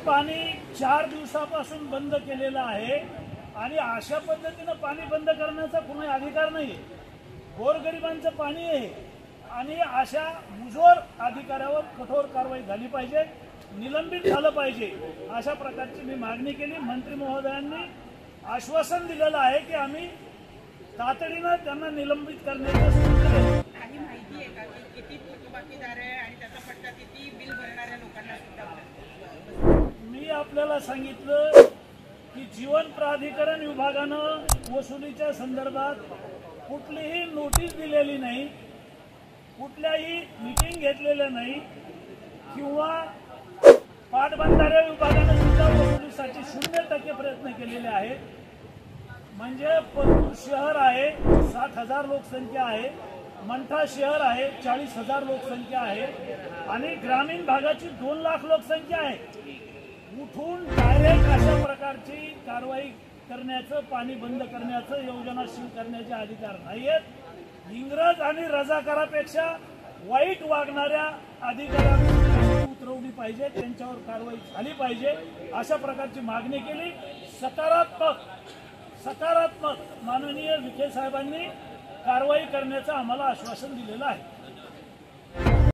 पाणी 4 दिवसापासून बंद केलेलं आहे आणि अशा पद्धतीनं पाणी बंद करण्याचा कुणी अधिकार नाही। गोरगरिबांचं पाणी आहे आणि अशा मुजोर अधिकाऱ्यावर कठोर कारवाई झाली पाहिजे, निलंबित झालं पाहिजे, अशा प्रकारची मी मागणी केली। मंत्री महोदयांनी आश्वासन दिलेलं आहे की आम्ही तातडीनं त्यांना निलंबित करण्याचं सूचना। काही माहिती आहे का की किती थकबाकीदार आहे आणि त्याचा फटका किती बिल भरणाऱ्या लोकांना सुद्धा? मी आपल्याला सांगितलं की जीवन प्राधिकरण विभागानं वसुलीच्या संदर्भात कुठलीही नोटीस दिलेली नाही, कुठल्याही मीटिंग घेतलेलं नाही किंवा पाटबंधारे विभागाने सुद्धा वसुलीसाठी 0% प्रयत्न केलेले आहेत। म्हणजे परतूर शहर आहे 7,000 लोकसंख्या आहे, मंठा शहर आहे 40,000 लोकसंख्या आहे आणि ग्रामीण भागाची 2 लाख लोकसंख्या आहे। उठून डायरेक्ट अशा प्रकारची कारवाई करण्याचं, पाणी बंद करण्याचं, योजनाशील करण्याचे अधिकार नाहीयेत। इंग्रज आणि रजाकारापेक्षा वाईट वागणाऱ्या अधिकाऱ्यांना उतरवली पाहिजे, त्यांच्यावर कारवाई झाली पाहिजे, अशा प्रकारची मागणी केली। सकारात्मक माननीय विखे साहेबांनी कारवाई करण्याचं आम्हाला आश्वासन दिलेलं आहे।